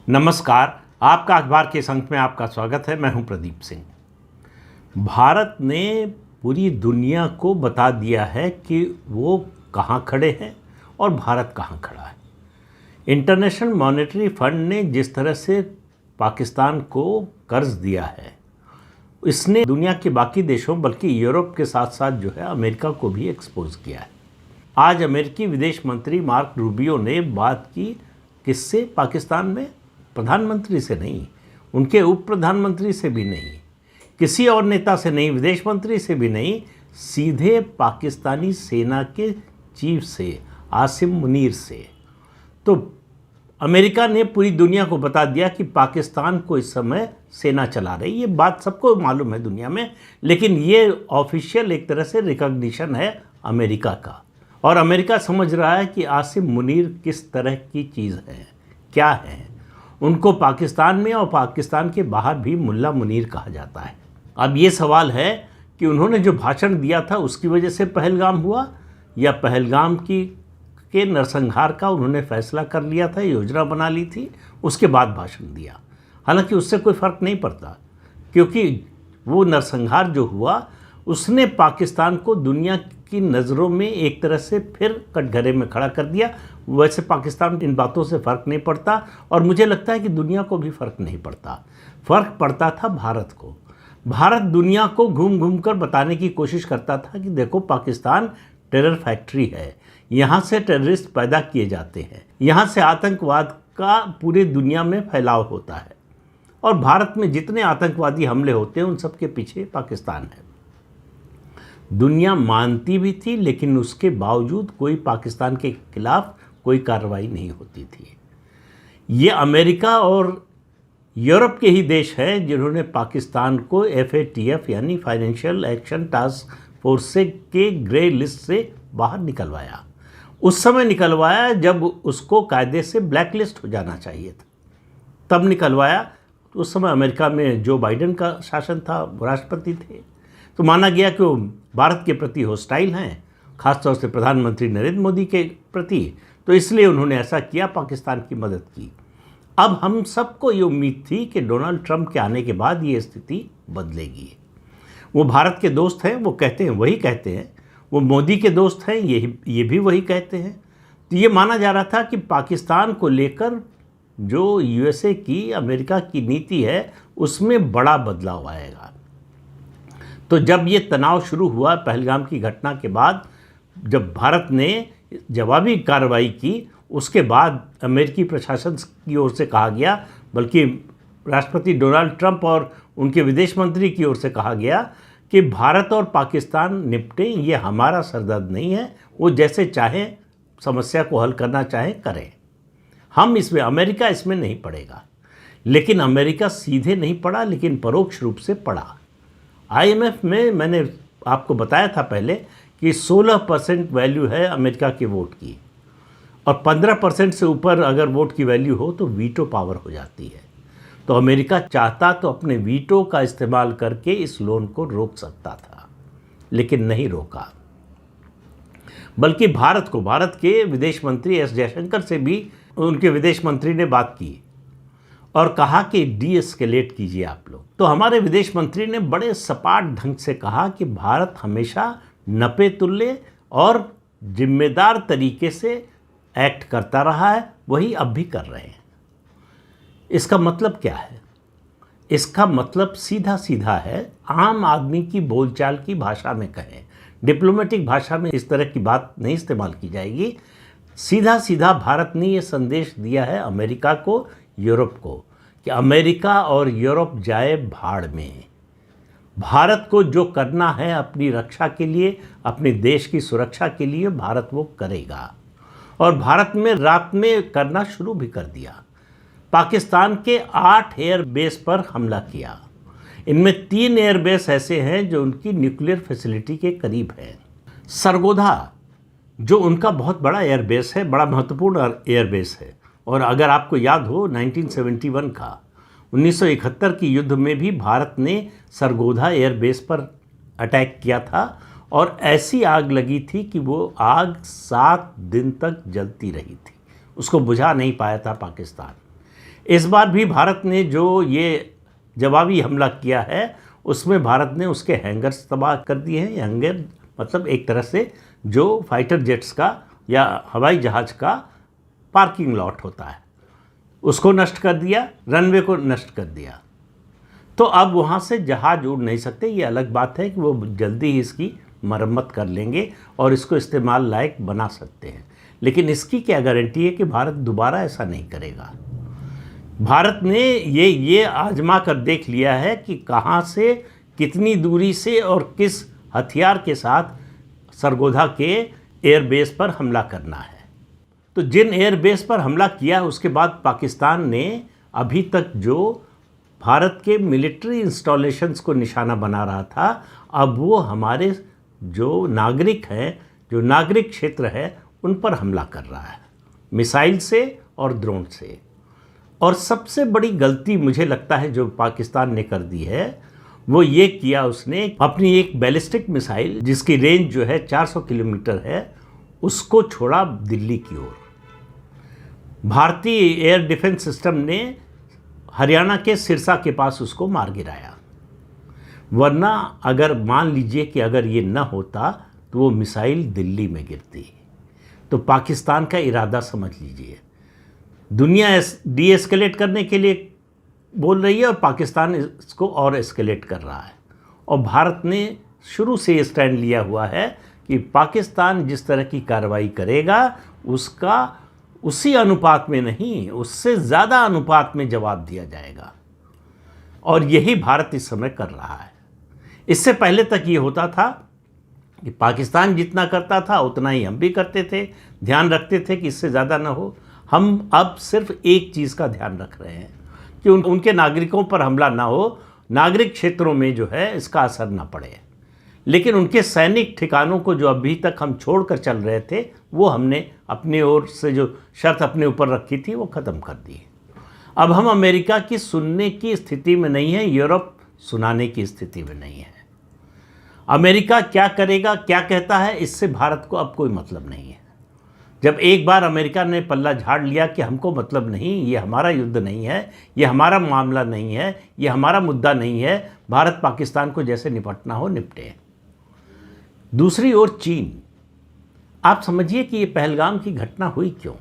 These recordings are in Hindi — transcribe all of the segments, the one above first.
नमस्कार। आपका अखबार के इस अंक में आपका स्वागत है। मैं हूं प्रदीप सिंह। भारत ने पूरी दुनिया को बता दिया है कि वो कहां खड़े हैं और भारत कहां खड़ा है। इंटरनेशनल मॉनेटरी फंड ने जिस तरह से पाकिस्तान को कर्ज दिया है, इसने दुनिया के बाकी देशों बल्कि यूरोप के साथ साथ जो है अमेरिका को भी एक्सपोज किया है। आज अमेरिकी विदेश मंत्री मार्क रूबियो ने बात की किससे? पाकिस्तान में प्रधानमंत्री से नहीं, उनके उप प्रधानमंत्री से भी नहीं, किसी और नेता से नहीं, विदेश मंत्री से भी नहीं, सीधे पाकिस्तानी सेना के चीफ से, आसिम मुनीर से। तो अमेरिका ने पूरी दुनिया को बता दिया कि पाकिस्तान को इस समय सेना चला रही है। ये बात सबको मालूम है दुनिया में, लेकिन ये ऑफिशियल एक तरह से रिकॉग्निशन है अमेरिका का। और अमेरिका समझ रहा है कि आसिम मुनीर किस तरह की चीज़ है, क्या है। उनको पाकिस्तान में और पाकिस्तान के बाहर भी मुल्ला मुनीर कहा जाता है। अब ये सवाल है कि उन्होंने जो भाषण दिया था उसकी वजह से पहलगाम हुआ, या पहलगाम के नरसंहार का उन्होंने फैसला कर लिया था, योजना बना ली थी, उसके बाद भाषण दिया। हालांकि उससे कोई फ़र्क नहीं पड़ता, क्योंकि वो नरसंहार जो हुआ उसने पाकिस्तान को दुनिया की नज़रों में एक तरह से फिर कटघरे में खड़ा कर दिया। वैसे पाकिस्तान इन बातों से फ़र्क नहीं पड़ता, और मुझे लगता है कि दुनिया को भी फ़र्क नहीं पड़ता। फ़र्क पड़ता था भारत को। भारत दुनिया को घूम घूम कर बताने की कोशिश करता था कि देखो, पाकिस्तान टेरर फैक्ट्री है, यहाँ से टेररिस्ट पैदा किए जाते हैं, यहाँ से आतंकवाद का पूरे दुनिया में फैलाव होता है, और भारत में जितने आतंकवादी हमले होते हैं उन सब के पीछे पाकिस्तान है। दुनिया मानती भी थी, लेकिन उसके बावजूद कोई पाकिस्तान के खिलाफ कोई कार्रवाई नहीं होती थी। ये अमेरिका और यूरोप के ही देश हैं जिन्होंने पाकिस्तान को FATF यानी फाइनेंशियल एक्शन टास्क फोर्स के ग्रे लिस्ट से बाहर निकलवाया। उस समय निकलवाया जब उसको कायदे से ब्लैक लिस्ट हो जाना चाहिए था, तब निकलवाया। उस समय अमेरिका में जो बाइडेन का शासन था, राष्ट्रपति थे, तो माना गया कि वो भारत के प्रति हॉस्टाइल हैं, खासतौर से प्रधानमंत्री नरेंद्र मोदी के प्रति, तो इसलिए उन्होंने ऐसा किया, पाकिस्तान की मदद की। अब हम सबको ये उम्मीद थी कि डोनाल्ड ट्रंप के आने के बाद ये स्थिति बदलेगी। वो भारत के दोस्त हैं, वो कहते हैं, वही कहते हैं, वो मोदी के दोस्त हैं, ये भी वही कहते हैं। तो ये माना जा रहा था कि पाकिस्तान को लेकर जो USA की, अमेरिका की नीति है, उसमें बड़ा बदलाव आएगा। तो जब ये तनाव शुरू हुआ पहलगाम की घटना के बाद, जब भारत ने जवाबी कार्रवाई की, उसके बाद अमेरिकी प्रशासन की ओर से कहा गया, बल्कि राष्ट्रपति डोनाल्ड ट्रंप और उनके विदेश मंत्री की ओर से कहा गया कि भारत और पाकिस्तान निपटें, ये हमारा सरदर्द नहीं है, वो जैसे चाहें समस्या को हल करना चाहें करें, हम इसमें, अमेरिका इसमें नहीं पड़ेगा। लेकिन अमेरिका सीधे नहीं पड़ा, लेकिन परोक्ष रूप से पड़ा। IMF में मैंने आपको बताया था पहले कि 16% वैल्यू है अमेरिका के वोट की, और 15% से ऊपर अगर वोट की वैल्यू हो तो वीटो पावर हो जाती है। तो अमेरिका चाहता तो अपने वीटो का इस्तेमाल करके इस लोन को रोक सकता था, लेकिन नहीं रोका। बल्कि भारत के विदेश मंत्री S जयशंकर से भी उनके विदेश मंत्री ने बात की और कहा कि डी-एस्केलेट कीजिए आप लोग। तो हमारे विदेश मंत्री ने बड़े सपाट ढंग से कहा कि भारत हमेशा नपे तुल्य और जिम्मेदार तरीके से एक्ट करता रहा है, वही अब भी कर रहे हैं। इसका मतलब क्या है? इसका मतलब सीधा सीधा है, आम आदमी की बोलचाल की भाषा में कहें, डिप्लोमेटिक भाषा में इस तरह की बात नहीं इस्तेमाल की जाएगी। सीधा सीधा भारत ने ये संदेश दिया है अमेरिका को, यूरोप को, कि अमेरिका और यूरोप जाए भाड़ में। भारत को जो करना है अपनी रक्षा के लिए, अपने देश की सुरक्षा के लिए, भारत वो करेगा। और भारत में रात में करना शुरू भी कर दिया। पाकिस्तान के 8 एयरबेस पर हमला किया। इनमें 3 एयरबेस ऐसे हैं जो उनकी न्यूक्लियर फैसिलिटी के करीब हैं। सरगोधा, जो उनका बहुत बड़ा एयरबेस है, बड़ा महत्वपूर्ण एयरबेस है, और अगर आपको याद हो 1971 का, 1971 की युद्ध में भी भारत ने सरगोधा एयरबेस पर अटैक किया था, और ऐसी आग लगी थी कि वो आग 7 दिन तक जलती रही थी, उसको बुझा नहीं पाया था पाकिस्तान। इस बार भी भारत ने जो ये जवाबी हमला किया है उसमें भारत ने उसके हैंगर्स तबाह कर दिए हैं। हैंगर मतलब एक तरह से जो फाइटर जेट्स का या हवाई जहाज़ का पार्किंग लॉट होता है उसको नष्ट कर दिया, रनवे को नष्ट कर दिया। तो अब वहाँ से जहाज़ उड़ नहीं सकते। ये अलग बात है कि वो जल्दी ही इसकी मरम्मत कर लेंगे और इसको इस्तेमाल लायक बना सकते हैं, लेकिन इसकी क्या गारंटी है कि भारत दोबारा ऐसा नहीं करेगा। भारत ने ये आजमा कर देख लिया है कि कहाँ से, कितनी दूरी से और किस हथियार के साथ सरगोधा के एयरबेस पर हमला करना है। तो जिन एयरबेस पर हमला किया उसके बाद पाकिस्तान ने अभी तक जो भारत के मिलिट्री इंस्टॉलेशंस को निशाना बना रहा था, अब वो हमारे जो नागरिक हैं, जो नागरिक क्षेत्र है, उन पर हमला कर रहा है मिसाइल से और ड्रोन से। और सबसे बड़ी गलती मुझे लगता है जो पाकिस्तान ने कर दी है वो ये किया, उसने अपनी एक बैलिस्टिक मिसाइल जिसकी रेंज जो है 400 किलोमीटर है उसको छोड़ा दिल्ली की ओर। भारतीय एयर डिफेंस सिस्टम ने हरियाणा के सिरसा के पास उसको मार गिराया, वरना अगर मान लीजिए कि अगर ये न होता तो वो मिसाइल दिल्ली में गिरती। तो पाकिस्तान का इरादा समझ लीजिए, दुनिया डी एस्केलेट करने के लिए बोल रही है और पाकिस्तान इसको और एस्केलेट कर रहा है। और भारत ने शुरू से ये स्टैंड लिया हुआ है कि पाकिस्तान जिस तरह की कार्रवाई करेगा उसका उसी अनुपात में नहीं, उससे ज़्यादा अनुपात में जवाब दिया जाएगा। और यही भारत इस समय कर रहा है। इससे पहले तक ये होता था कि पाकिस्तान जितना करता था उतना ही हम भी करते थे, ध्यान रखते थे कि इससे ज़्यादा ना हो। हम अब सिर्फ एक चीज़ का ध्यान रख रहे हैं कि उनके नागरिकों पर हमला ना हो, नागरिक क्षेत्रों में जो है इसका असर ना पड़े। लेकिन उनके सैनिक ठिकानों को जो अभी तक हम छोड़कर चल रहे थे वो हमने अपनी ओर से जो शर्त अपने ऊपर रखी थी वो ख़त्म कर दी। अब हम अमेरिका की सुनने की स्थिति में नहीं है, यूरोप सुनाने की स्थिति में नहीं है। अमेरिका क्या करेगा, क्या कहता है, इससे भारत को अब कोई मतलब नहीं है। जब एक बार अमेरिका ने पल्ला झाड़ लिया कि हमको मतलब नहीं, ये हमारा युद्ध नहीं है, ये हमारा मामला नहीं है, ये हमारा मुद्दा नहीं है, भारत पाकिस्तान को जैसे निपटना हो निपटे। दूसरी ओर चीन, आप समझिए कि ये पहलगाम की घटना हुई क्यों।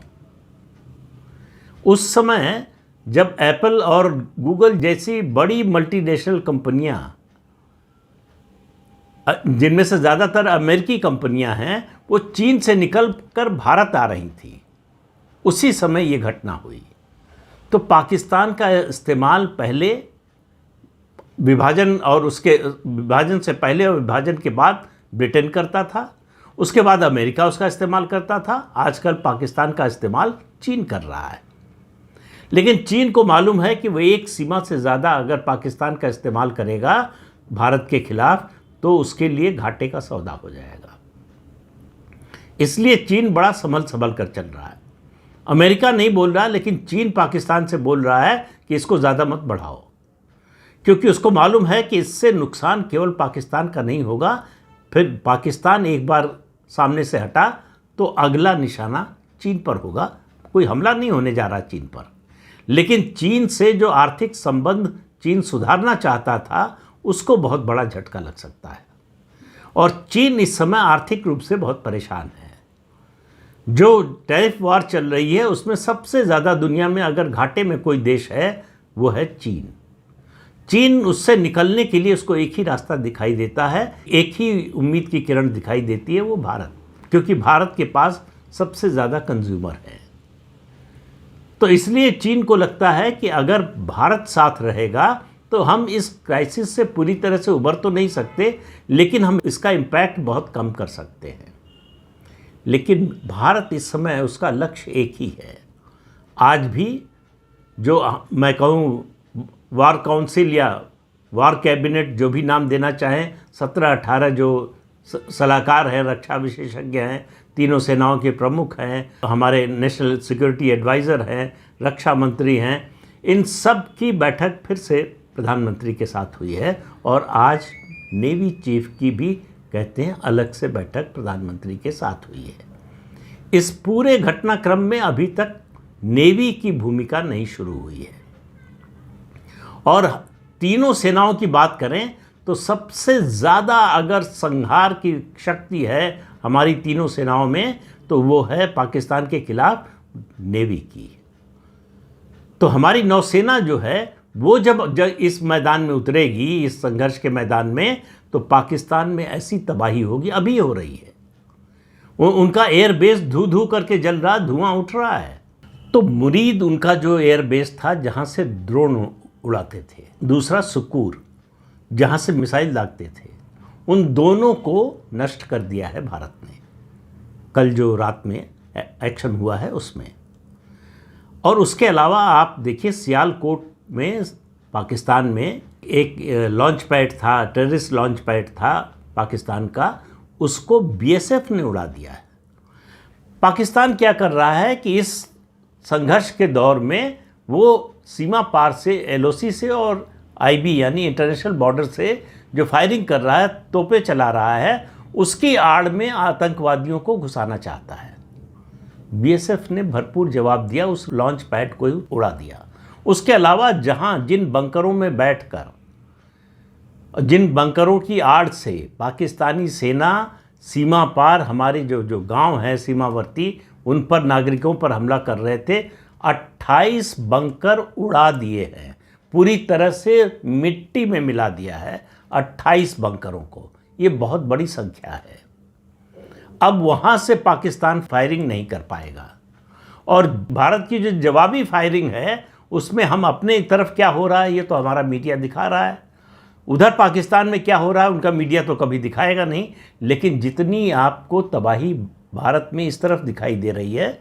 उस समय जब एप्पल और गूगल जैसी बड़ी मल्टीनेशनल कंपनियां, जिनमें से ज़्यादातर अमेरिकी कंपनियां हैं, वो चीन से निकल कर भारत आ रही थी, उसी समय ये घटना हुई। तो पाकिस्तान का इस्तेमाल पहले विभाजन और उसके विभाजन से पहले और विभाजन के बाद ब्रिटेन करता था, उसके बाद अमेरिका उसका इस्तेमाल करता था, आजकल पाकिस्तान का इस्तेमाल चीन कर रहा है। लेकिन चीन को मालूम है कि वह एक सीमा से ज़्यादा अगर पाकिस्तान का इस्तेमाल करेगा भारत के खिलाफ तो उसके लिए घाटे का सौदा हो जाएगा। इसलिए चीन बड़ा संभल कर चल रहा है। अमेरिका नहीं बोल रहा, लेकिन चीन पाकिस्तान से बोल रहा है कि इसको ज़्यादा मत बढ़ाओ, क्योंकि उसको मालूम है कि इससे नुकसान केवल पाकिस्तान का नहीं होगा। फिर पाकिस्तान एक बार सामने से हटा तो अगला निशाना चीन पर होगा। कोई हमला नहीं होने जा रहा चीन पर, लेकिन चीन से जो आर्थिक संबंध चीन सुधारना चाहता था उसको बहुत बड़ा झटका लग सकता है। और चीन इस समय आर्थिक रूप से बहुत परेशान है। जो टैरिफ वार चल रही है उसमें सबसे ज़्यादा दुनिया में अगर घाटे में कोई देश है वो है चीन। चीन उससे निकलने के लिए उसको एक ही रास्ता दिखाई देता है, एक ही उम्मीद की किरण दिखाई देती है, वो भारत, क्योंकि भारत के पास सबसे ज़्यादा कंज्यूमर है। तो इसलिए चीन को लगता है कि अगर भारत साथ रहेगा तो हम इस क्राइसिस से पूरी तरह से उबर तो नहीं सकते, लेकिन हम इसका इम्पैक्ट बहुत कम कर सकते हैं। लेकिन भारत इस समय उसका लक्ष्य एक ही है। आज भी जो मैं कहूँ वार काउंसिल या वार कैबिनेट, जो भी नाम देना चाहें, 17-18 जो सलाहकार हैं, रक्षा विशेषज्ञ हैं, तीनों सेनाओं के प्रमुख हैं, हमारे नेशनल सिक्योरिटी एडवाइज़र हैं, रक्षा मंत्री हैं, इन सब की बैठक फिर से प्रधानमंत्री के साथ हुई है। और आज नेवी चीफ की भी कहते हैं अलग से बैठक प्रधानमंत्री के साथ हुई है। इस पूरे घटनाक्रम में अभी तक नेवी की भूमिका नहीं शुरू हुई है। और तीनों सेनाओं की बात करें तो सबसे ज़्यादा अगर संहार की शक्ति है हमारी तीनों सेनाओं में तो वो है पाकिस्तान के खिलाफ नेवी की। तो हमारी नौसेना जो है वो जब इस मैदान में उतरेगी, इस संघर्ष के मैदान में, तो पाकिस्तान में ऐसी तबाही होगी, अभी हो रही है। उनका एयरबेस धू धू करके जल रहा, धुआं उठ रहा है। तो मुरीद उनका जो एयरबेस था जहाँ से ड्रोन उड़ाते थे, दूसरा सुकूर जहाँ से मिसाइल दागते थे, उन दोनों को नष्ट कर दिया है भारत ने कल जो रात में एक्शन हुआ है उसमें। और उसके अलावा आप देखिए सियालकोट में पाकिस्तान में एक लॉन्च पैड था, टेररिस्ट लॉन्च पैड था पाकिस्तान का, उसको बीएसएफ ने उड़ा दिया है। पाकिस्तान क्या कर रहा है कि इस संघर्ष के दौर में वो सीमा पार से, एलओसी से और आईबी यानी इंटरनेशनल बॉर्डर से जो फायरिंग कर रहा है, तोपे चला रहा है, उसकी आड़ में आतंकवादियों को घुसाना चाहता है। बीएसएफ ने भरपूर जवाब दिया, उस लॉन्च पैड को ही उड़ा दिया। उसके अलावा जिन बंकरों में बैठकर, जिन बंकरों की आड़ से पाकिस्तानी सेना सीमा पार हमारे जो गांव हैं सीमावर्ती, उन पर नागरिकों पर हमला कर रहे थे, 28 बंकर उड़ा दिए हैं, पूरी तरह से मिट्टी में मिला दिया है 28 बंकरों को। ये बहुत बड़ी संख्या है। अब वहाँ से पाकिस्तान फायरिंग नहीं कर पाएगा। और भारत की जो जवाबी फायरिंग है उसमें हम अपने तरफ क्या हो रहा है ये तो हमारा मीडिया दिखा रहा है, उधर पाकिस्तान में क्या हो रहा है उनका मीडिया तो कभी दिखाएगा नहीं। लेकिन जितनी आपको तबाही भारत में इस तरफ दिखाई दे रही है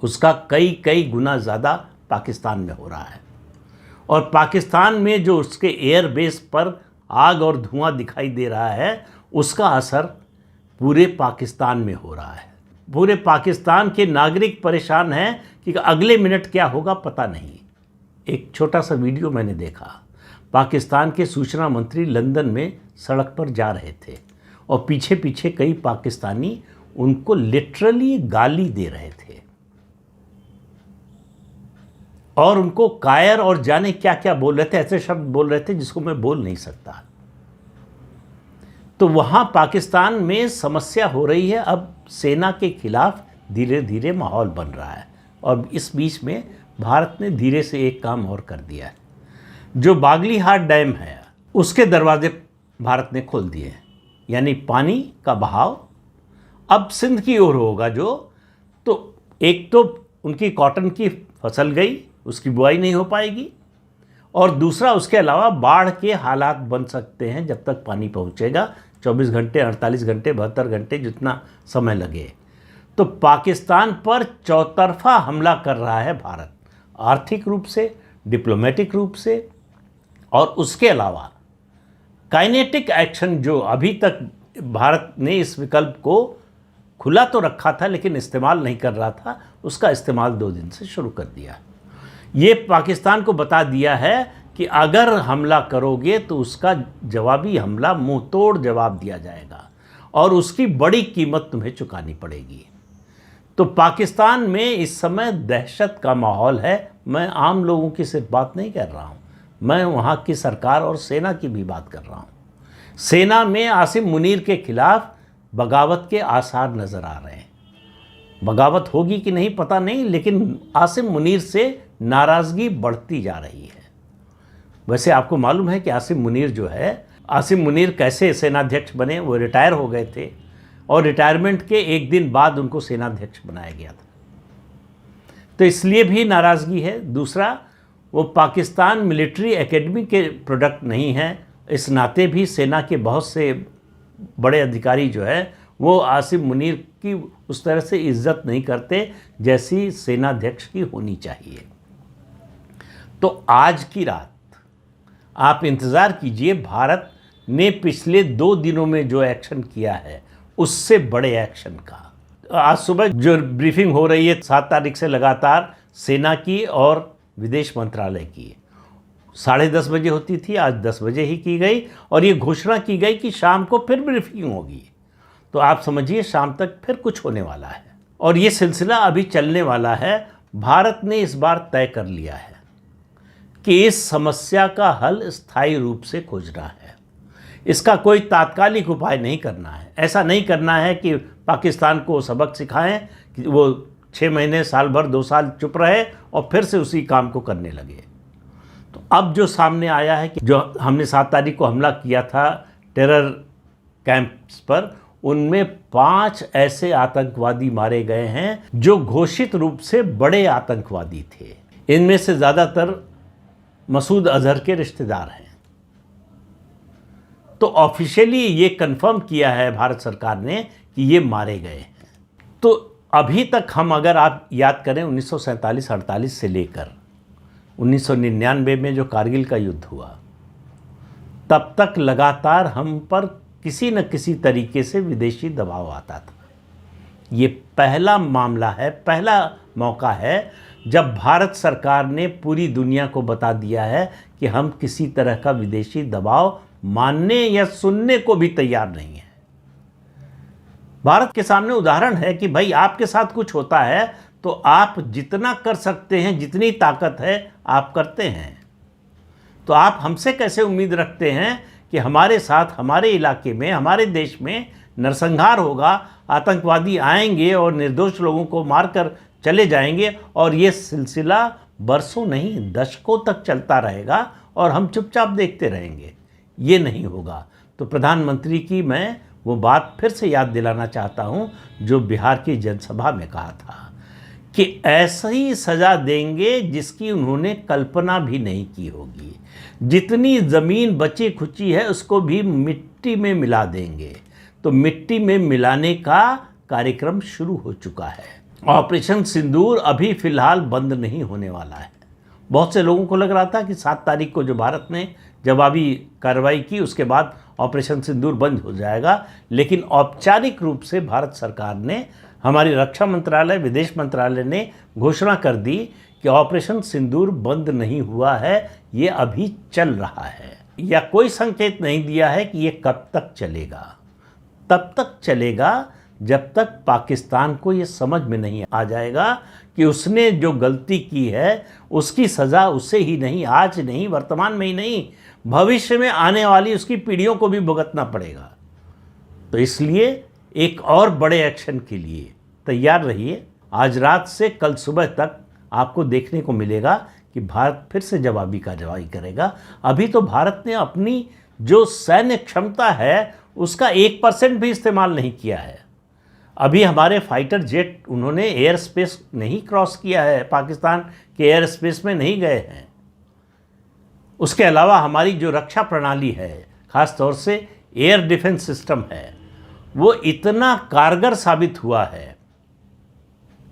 उसका कई गुना ज़्यादा पाकिस्तान में हो रहा है। और पाकिस्तान में जो उसके एयर बेस पर आग और धुआं दिखाई दे रहा है उसका असर पूरे पाकिस्तान में हो रहा है। पूरे पाकिस्तान के नागरिक परेशान हैं कि अगले मिनट क्या होगा पता नहीं। एक छोटा सा वीडियो मैंने देखा, पाकिस्तान के सूचना मंत्री लंदन में सड़क पर जा रहे थे और पीछे पीछे कई पाकिस्तानी उनको लिटरली गाली दे रहे थे और उनको कायर और जाने क्या क्या बोल रहे थे, ऐसे शब्द बोल रहे थे जिसको मैं बोल नहीं सकता। तो वहाँ पाकिस्तान में समस्या हो रही है। अब सेना के खिलाफ धीरे धीरे माहौल बन रहा है और इस बीच में भारत ने धीरे से एक काम और कर दिया है। जो बागलीहाट डैम है उसके दरवाजे भारत ने खोल दिए हैं, यानी पानी का बहाव अब सिंध की ओर होगा। तो एक तो उनकी कॉटन की फसल गई, उसकी बुआई नहीं हो पाएगी, और दूसरा उसके अलावा बाढ़ के हालात बन सकते हैं जब तक पानी पहुंचेगा, 24 घंटे, 48 घंटे, 72 घंटे, जितना समय लगे। तो पाकिस्तान पर चौतरफा हमला कर रहा है भारत, आर्थिक रूप से, डिप्लोमेटिक रूप से, और उसके अलावा काइनेटिक एक्शन जो अभी तक भारत ने इस विकल्प को खुला तो रखा था लेकिन इस्तेमाल नहीं कर रहा था, उसका इस्तेमाल 2 दिन से शुरू कर दिया। ये पाकिस्तान को बता दिया है कि अगर हमला करोगे तो उसका जवाबी हमला मुंह तोड़ जवाब दिया जाएगा और उसकी बड़ी कीमत तुम्हें चुकानी पड़ेगी। तो पाकिस्तान में इस समय दहशत का माहौल है। मैं आम लोगों की सिर्फ बात नहीं कर रहा हूँ, मैं वहाँ की सरकार और सेना की भी बात कर रहा हूँ। सेना में आसिम मुनीर के खिलाफ बगावत के आसार नज़र आ रहे हैं। बगावत होगी कि नहीं पता नहीं, लेकिन आसिम मुनीर से नाराज़गी बढ़ती जा रही है। वैसे आपको मालूम है कि आसिम मुनीर जो है, आसिम मुनीर कैसे सेनाध्यक्ष बने? वो रिटायर हो गए थे और रिटायरमेंट के एक दिन बाद उनको सेनाध्यक्ष बनाया गया था, तो इसलिए भी नाराज़गी है। दूसरा, वो पाकिस्तान मिलिट्री एकेडमी के प्रोडक्ट नहीं है, इस नाते भी सेना के बहुत से बड़े अधिकारी जो है वो आसिम मुनीर की उस तरह से इज्जत नहीं करते जैसी सेनाध्यक्ष की होनी चाहिए। तो आज की रात आप इंतज़ार कीजिए, भारत ने पिछले 2 दिनों में जो एक्शन किया है उससे बड़े एक्शन का। आज सुबह जो ब्रीफिंग हो रही है 7 तारीख से लगातार सेना की और विदेश मंत्रालय की, 10:30 बजे होती थी, आज 10 बजे ही की गई और ये घोषणा की गई कि शाम को फिर ब्रीफिंग होगी। तो आप समझिए शाम तक फिर कुछ होने वाला है और ये सिलसिला अभी चलने वाला है। भारत ने इस बार तय कर लिया है कि इस समस्या का हल स्थायी रूप से खोजना है। इसका कोई तात्कालिक उपाय नहीं करना है। ऐसा नहीं करना है कि पाकिस्तान को सबक सिखाएं कि वो 6 महीने, साल भर, 2 साल चुप रहे और फिर से उसी काम को करने लगे। तो अब जो सामने आया है कि जो हमने 7 तारीख को हमला किया था टेरर कैंप्स पर, उनमें 5 ऐसे आतंकवादी मारे गए हैं जो घोषित रूप से बड़े आतंकवादी थे। इनमें से ज़्यादातर मसूद अजहर के रिश्तेदार हैं। तो ऑफिशियली ये कंफर्म किया है भारत सरकार ने कि ये मारे गए हैं। तो अभी तक हम, अगर आप याद करें, 1947-48 से लेकर 1999 में जो कारगिल का युद्ध हुआ, तब तक लगातार हम पर किसी न किसी तरीके से विदेशी दबाव आता था। ये पहला मामला है, पहला मौका है जब भारत सरकार ने पूरी दुनिया को बता दिया है कि हम किसी तरह का विदेशी दबाव मानने या सुनने को भी तैयार नहीं है। भारत के सामने उदाहरण है कि भाई आपके साथ कुछ होता है तो आप जितना कर सकते हैं, जितनी ताकत है आप करते हैं। तो आप हमसे कैसे उम्मीद रखते हैं कि हमारे साथ, हमारे इलाके में, हमारे देश में नरसंहार होगा, आतंकवादी आएंगे और निर्दोष लोगों को मारकर चले जाएंगे और ये सिलसिला बरसों नहीं दशकों तक चलता रहेगा और हम चुपचाप देखते रहेंगे? ये नहीं होगा। तो प्रधानमंत्री की मैं वो बात फिर से याद दिलाना चाहता हूँ जो बिहार की जनसभा में कहा था कि ऐसी सज़ा देंगे जिसकी उन्होंने कल्पना भी नहीं की होगी। जितनी ज़मीन बची खुची है उसको भी मिट्टी में मिला देंगे। तो मिट्टी में मिलाने का कार्यक्रम शुरू हो चुका है। ऑपरेशन सिंदूर अभी फ़िलहाल बंद नहीं होने वाला है। बहुत से लोगों को लग रहा था कि 7 तारीख को जो भारत ने जवाबी कार्रवाई की उसके बाद ऑपरेशन सिंदूर बंद हो जाएगा, लेकिन औपचारिक रूप से भारत सरकार ने, हमारी रक्षा मंत्रालय, विदेश मंत्रालय ने घोषणा कर दी कि ऑपरेशन सिंदूर बंद नहीं हुआ है, ये अभी चल रहा है। या कोई संकेत नहीं दिया है कि ये कब तक चलेगा। तब तक चलेगा जब तक पाकिस्तान को ये समझ में नहीं आ जाएगा कि उसने जो गलती की है उसकी सज़ा उसे ही नहीं, आज नहीं, वर्तमान में ही नहीं, भविष्य में आने वाली उसकी पीढ़ियों को भी भुगतना पड़ेगा। तो इसलिए एक और बड़े एक्शन के लिए तैयार रहिए। आज रात से कल सुबह तक आपको देखने को मिलेगा कि भारत फिर से जवाबी कार्रवाई करेगा। अभी तो भारत ने अपनी जो सैन्य क्षमता है उसका 1% भी इस्तेमाल नहीं किया है। अभी हमारे फाइटर जेट, उन्होंने एयर स्पेस नहीं क्रॉस किया है, पाकिस्तान के एयर स्पेस में नहीं गए हैं। उसके अलावा हमारी जो रक्षा प्रणाली है, ख़ास तौर से एयर डिफेंस सिस्टम है, वो इतना कारगर साबित हुआ है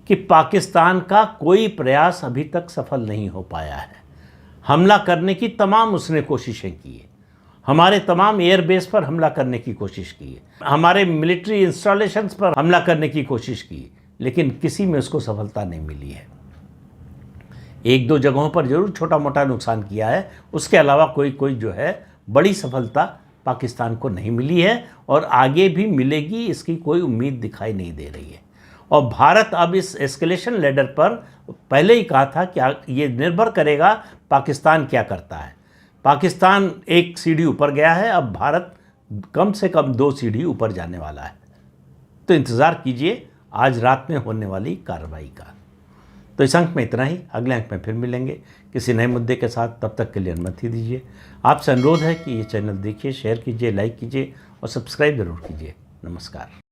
कि पाकिस्तान का कोई प्रयास अभी तक सफल नहीं हो पाया है। हमला करने की तमाम उसने कोशिशें की, हमारे तमाम एयरबेस पर हमला करने की कोशिश की, हमारे मिलिट्री इंस्टॉलेशंस पर हमला करने की कोशिश की, लेकिन किसी में उसको सफलता नहीं मिली है। 1-2 जगहों पर जरूर छोटा मोटा नुकसान किया है, उसके अलावा कोई जो है बड़ी सफलता पाकिस्तान को नहीं मिली है और आगे भी मिलेगी इसकी कोई उम्मीद दिखाई नहीं दे रही है। और भारत अब इस एस्केलेशन लेडर पर, पहले ही कहा था कि ये निर्भर करेगा पाकिस्तान क्या करता है। पाकिस्तान 1 सीढ़ी ऊपर गया है, अब भारत कम से कम 2 सीढ़ी ऊपर जाने वाला है। तो इंतज़ार कीजिए आज रात में होने वाली कार्रवाई का। तो इस अंक में इतना ही, अगले अंक में फिर मिलेंगे किसी नए मुद्दे के साथ। तब तक के लिए अनुमति दीजिए। आपसे अनुरोध है कि ये चैनल देखिए, शेयर कीजिए, लाइक कीजिए और सब्सक्राइब ज़रूर कीजिए। नमस्कार।